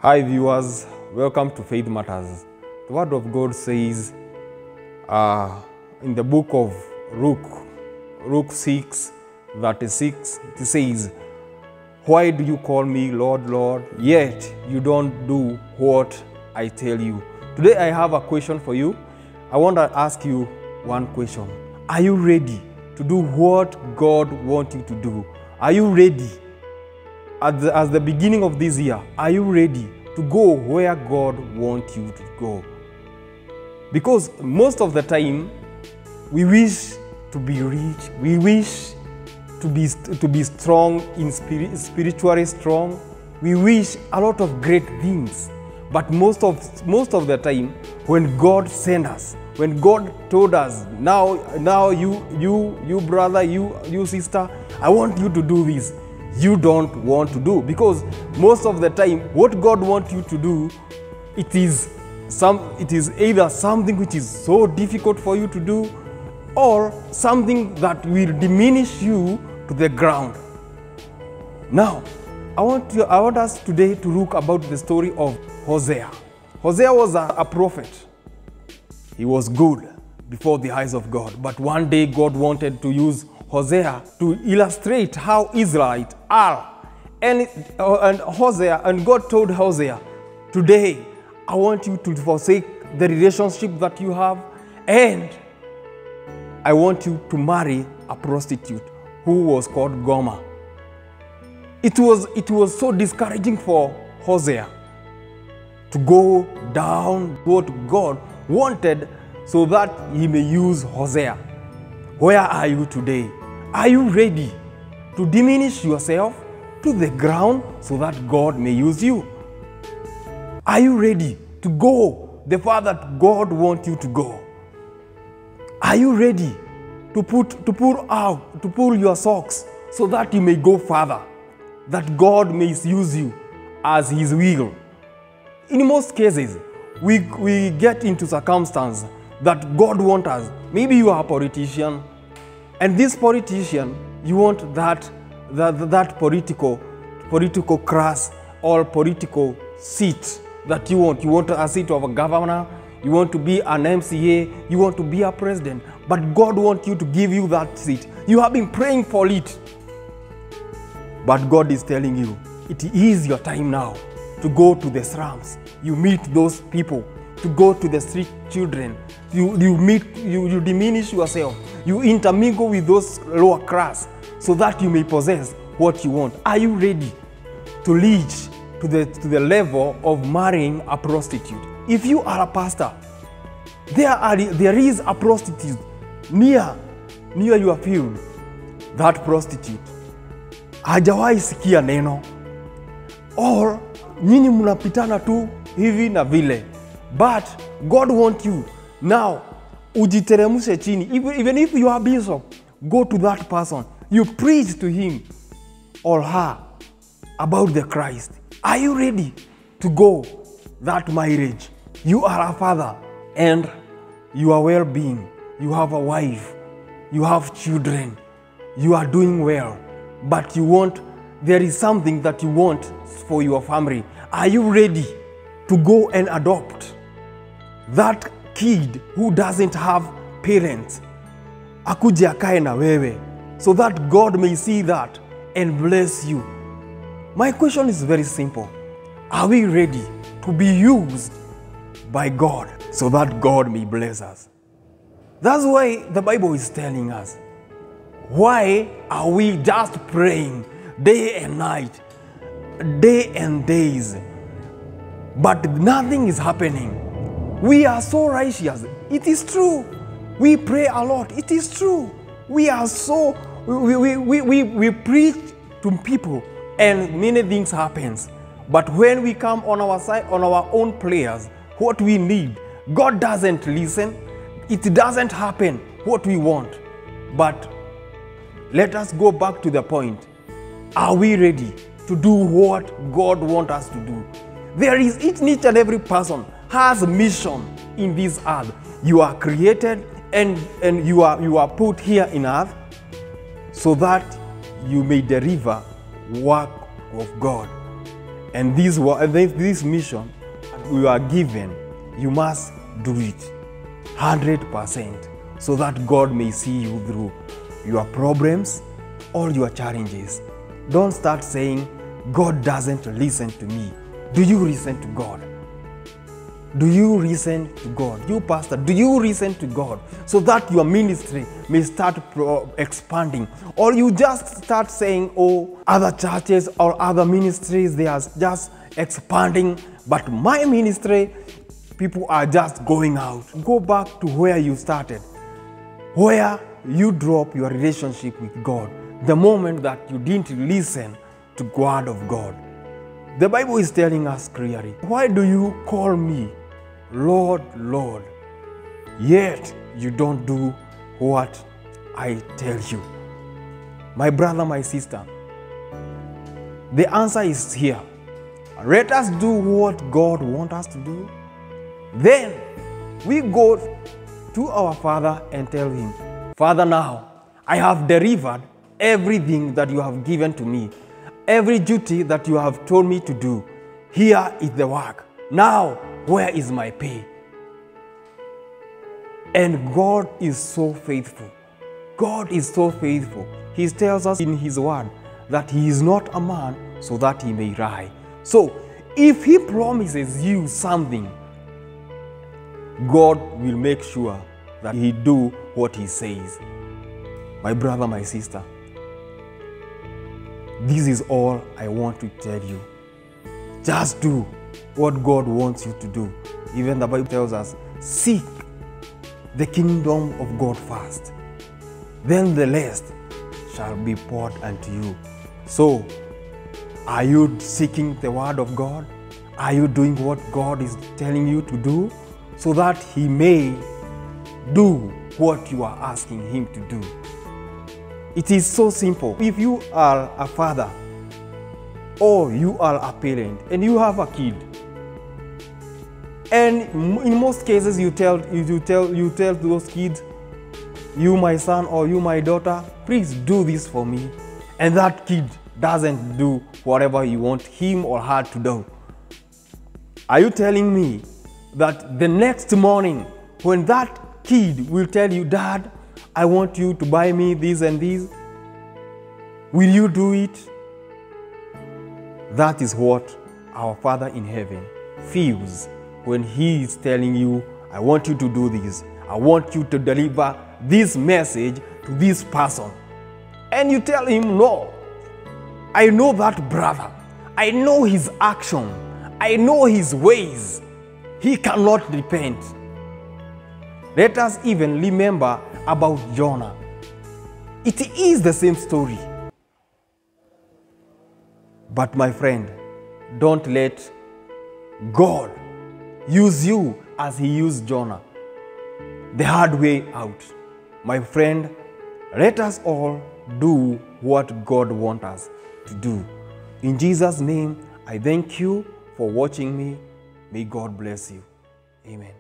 Hi viewers, welcome to Faith Matters. The Word of God says in the book of Luke 6:36, it says, "Why do you call me Lord, Lord, yet you don't do what I tell you?" Today I have a question for you. I want to ask you one question. Are you ready to do what God wants you to do? Are you ready? At the beginning of this year, are you ready to go where God wants you to go? Because most of the time, we wish to be rich, we wish to be strong, spiritually strong, we wish a lot of great things. But most of the time, when God sent us, when God told us, now you brother, you sister, I want you to do this, you don't want to do, because most of the time what God wants you to do, it is either something which is so difficult for you to do, or something that will diminish you to the ground. Now I want us today to look about the story of Hosea. Hosea was a prophet. He was good before the eyes of God, but one day God wanted to use Hosea to illustrate how Israelites are. And God told Hosea, today I want you to forsake the relationship that you have, and I want you to marry a prostitute who was called Gomer. It was so discouraging for Hosea to go down what God wanted so that he may use Hosea. Where are you today? Are you ready to diminish yourself to the ground so that God may use you? Are you ready to go the far that God wants you to go? Are you ready to pull your socks so that you may go further, that God may use you as His will? In most cases, we get into circumstances that God wants us. Maybe you are a politician, and this politician, you want that political class or political seat that you want. You want a seat of a governor, you want to be an MCA, you want to be a president, but God wants you to give you that seat. You have been praying for it, but God is telling you, it is your time now to go to the slums. You meet those people, to go to the street children. You diminish yourself. You intermingle with those lower class so that you may possess what you want. Are you ready to reach to the level of marrying a prostitute? If you are a pastor, there is a prostitute near your field. That prostitute hajawahi sikia neno, or nyinyi mnapitana tu hivi na vile, but God wants you now ujiteremushe chini. Even if you are bishop, go to that person, you preach to him or her about the Christ. Are you ready to go that marriage? You are a father and you are well-being. You have a wife, you have children, you are doing well, but there is something that you want for your family. Are you ready to go and adopt that kid who doesn't have parents, akuje akae na wewe, so that God may see that and bless you? My question is very simple. Are we ready to be used by God so that God may bless us? That's why the Bible is telling us, why are we just praying day and night, day and days, but nothing is happening? We are so righteous. It is true. We pray a lot. It is true. We preach to people and many things happens. But when we come on our side, on our own prayers, what we need, God doesn't listen. It doesn't happen what we want. But let us go back to the point. Are we ready to do what God wants us to do? Each and every person has a mission in this earth. You are created and you are put here in earth so that you may deliver work of God. And this mission you are given, you must do it 100% so that God may see you through your problems, all your challenges. Don't start saying, God doesn't listen to me. Do you listen to God? Do you listen to God? You pastor, do you listen to God so that your ministry may start expanding? Or you just start saying, oh, other churches or other ministries, they are just expanding, but my ministry, people are just going out. Go back to where you started, where you drop your relationship with God the moment that you didn't listen to the word of God. The Bible is telling us clearly, why do you call me Lord, Lord, yet you don't do what I tell you? My brother, my sister, the answer is here. Let us do what God wants us to do. Then we go to our Father and tell him, Father, now I have delivered everything that you have given to me, every duty that you have told me to do. Here is the work. Now, where is my pay? And God is so faithful. God is so faithful. He tells us in his word that he is not a man so that he may lie. So, if he promises you something, God will make sure that he do what he says. My brother, my sister, this is all I want to tell you. Just do what God wants you to do. Even the Bible tells us, seek the kingdom of God first. Then the rest shall be poured unto you. So, are you seeking the word of God? Are you doing what God is telling you to do so that he may do what you are asking him to do? It is so simple. If you are a father or you are a parent and you have a kid, and in most cases you tell those kids, you my son or you my daughter, please do this for me, and that kid doesn't do whatever you want him or her to do. Are you telling me that the next morning when that kid will tell you, Dad, I want you to buy me this and this, will you do it? That is what our Father in heaven feels when he is telling you, I want you to do this. I want you to deliver this message to this person. And you tell him, no, I know that brother. I know his action. I know his ways. He cannot repent. Let us even remember about Jonah. It is the same story. But my friend, don't let God use you as he used Jonah, the hard way out. My friend, let us all do what God wants us to do. In Jesus' name, I thank you for watching me. May God bless you. Amen.